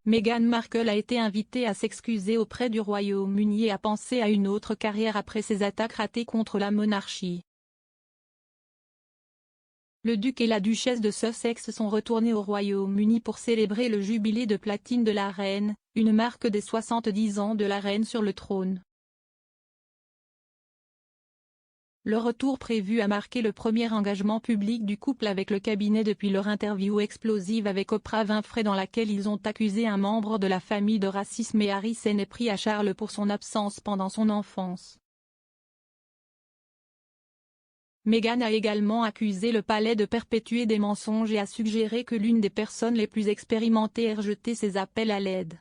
Meghan Markle a été invitée à s'excuser auprès du Royaume-Uni et à penser à une autre carrière après ses attaques ratées contre la monarchie. Le duc et la duchesse de Sussex sont retournés au Royaume-Uni pour célébrer le jubilé de platine de la reine, une marque des 70 ans de la reine sur le trône. Le retour prévu a marqué le premier engagement public du couple avec le cabinet depuis leur interview explosive avec Oprah Winfrey dans laquelle ils ont accusé un membre de la famille de racisme et Harry s'en est pris à Charles pour son absence pendant son enfance. Meghan a également accusé le palais de perpétuer des mensonges et a suggéré que l'une des personnes les plus expérimentées ait rejeté ses appels à l'aide.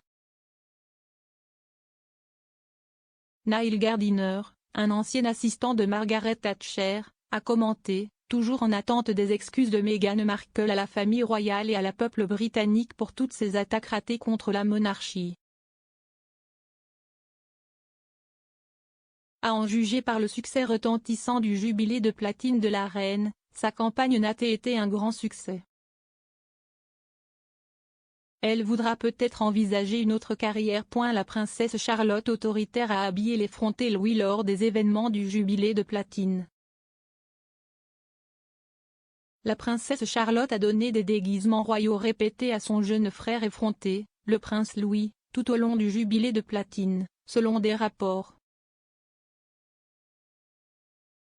Niall Gardiner, un ancien assistant de Margaret Thatcher, a commenté, toujours en attente des excuses de Meghan Markle à la famille royale et à la peuple britannique pour toutes ces attaques ratées contre la monarchie. À en juger par le succès retentissant du jubilé de platine de la reine, sa campagne n'a été un grand succès. Elle voudra peut-être envisager une autre carrière. La princesse Charlotte autoritaire a habillé l'effronté Louis lors des événements du jubilé de platine. La princesse Charlotte a donné des déguisements royaux répétés à son jeune frère effronté, le prince Louis, tout au long du jubilé de platine, selon des rapports.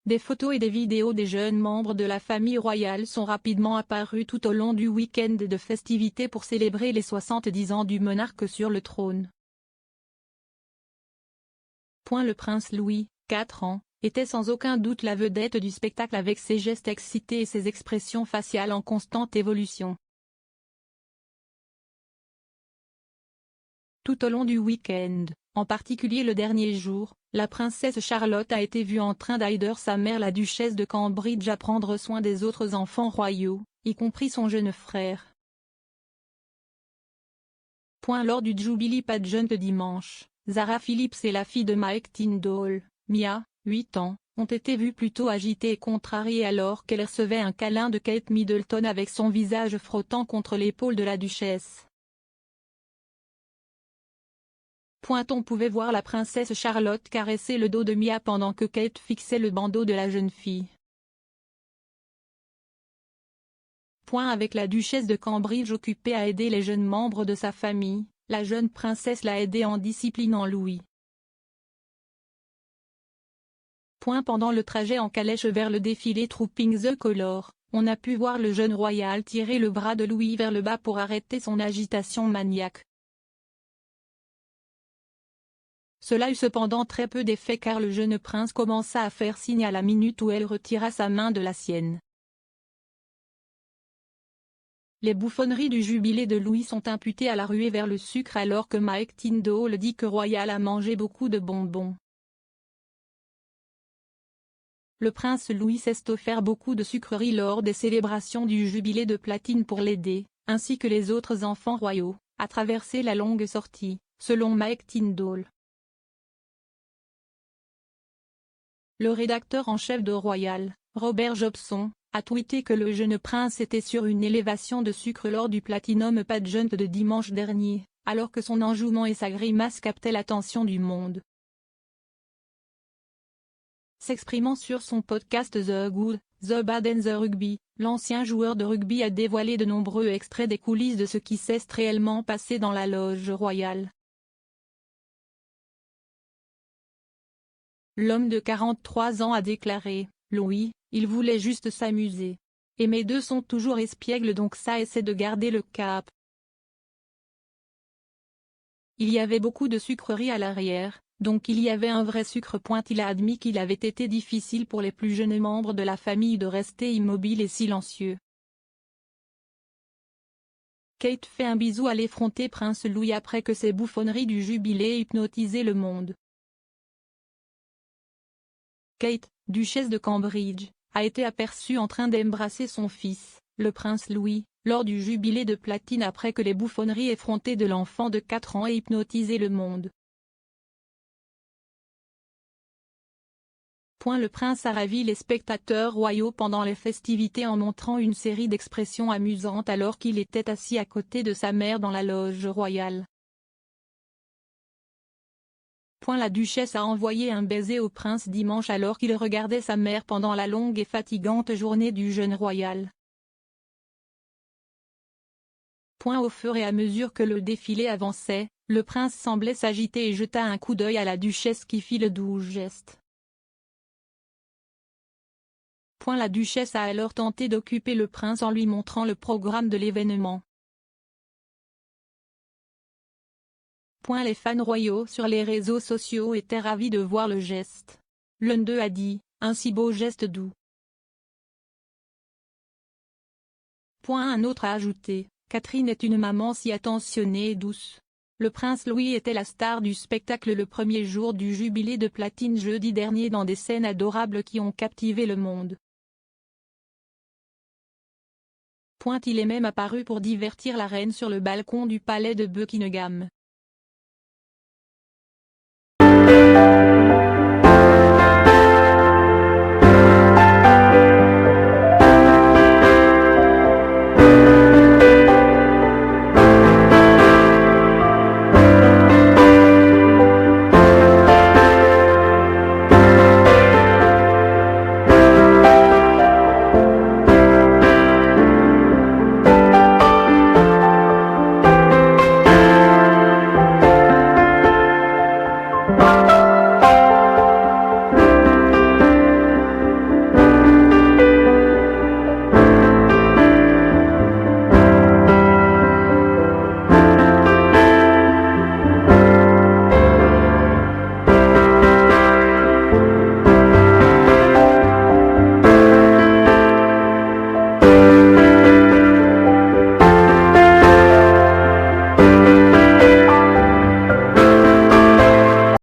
Des photos et des vidéos des jeunes membres de la famille royale sont rapidement apparues tout au long du week-end de festivités pour célébrer les 70 ans du monarque sur le trône. Le prince Louis, 4 ans, était sans aucun doute la vedette du spectacle avec ses gestes excités et ses expressions faciales en constante évolution. Tout au long du week-end, en particulier le dernier jour, la princesse Charlotte a été vue en train d'aider sa mère la duchesse de Cambridge à prendre soin des autres enfants royaux, y compris son jeune frère. Lors du Jubilee Pageant de dimanche, Zara Phillips et la fille de Mike Tindall, Mia, 8 ans, ont été vues plutôt agitées et contrariées alors qu'elle recevait un câlin de Kate Middleton avec son visage frottant contre l'épaule de la duchesse. On pouvait voir la princesse Charlotte caresser le dos de Mia pendant que Kate fixait le bandeau de la jeune fille. Avec la duchesse de Cambridge occupée à aider les jeunes membres de sa famille, la jeune princesse l'a aidée en disciplinant Louis. Pendant le trajet en calèche vers le défilé Trooping the Colour, on a pu voir le jeune royal tirer le bras de Louis vers le bas pour arrêter son agitation maniaque. Cela eut cependant très peu d'effet car le jeune prince commença à faire signe à la minute où elle retira sa main de la sienne. Les bouffonneries du jubilé de Louis sont imputées à la ruée vers le sucre alors que Mike Tindall dit que Royal a mangé beaucoup de bonbons. Le prince Louis s'est offert beaucoup de sucreries lors des célébrations du jubilé de platine pour l'aider, ainsi que les autres enfants royaux, à traverser la longue sortie, selon Mike Tindall. Le rédacteur en chef de Royal, Robert Jobson, a tweeté que le jeune prince était sur une élévation de sucre lors du Platinum Pageant de dimanche dernier, alors que son enjouement et sa grimace captaient l'attention du monde. S'exprimant sur son podcast The Good, The Bad and The Rugby, l'ancien joueur de rugby a dévoilé de nombreux extraits des coulisses de ce qui s'est réellement passé dans la loge royale. L'homme de 43 ans a déclaré, « Louis, il voulait juste s'amuser. Et mes deux sont toujours espiègles donc ça essaie de garder le cap. » Il y avait beaucoup de sucreries à l'arrière, donc il y avait un vrai sucre. Il a admis qu'il avait été difficile pour les plus jeunes membres de la famille de rester immobiles et silencieux. Kate fait un bisou à l'effronté prince Louis après que ses bouffonneries du jubilé aient hypnotisé le monde. Kate, duchesse de Cambridge, a été aperçue en train d'embrasser son fils, le prince Louis, lors du jubilé de platine après que les bouffonneries effrontées de l'enfant de 4 ans aient hypnotisé le monde. Le prince a ravi les spectateurs royaux pendant les festivités en montrant une série d'expressions amusantes alors qu'il était assis à côté de sa mère dans la loge royale. La duchesse a envoyé un baiser au prince dimanche alors qu'il regardait sa mère pendant la longue et fatigante journée du jeûne royal. Au fur et à mesure que le défilé avançait, le prince semblait s'agiter et jeta un coup d'œil à la duchesse qui fit le doux geste. La duchesse a alors tenté d'occuper le prince en lui montrant le programme de l'événement. Les fans royaux sur les réseaux sociaux étaient ravis de voir le geste. L'un d'eux a dit « Un si beau geste doux ». Un autre a ajouté « Catherine est une maman si attentionnée et douce ». Le prince Louis était la star du spectacle le premier jour du jubilé de platine jeudi dernier dans des scènes adorables qui ont captivé le monde. Il est même apparu pour divertir la reine sur le balcon du palais de Buckingham.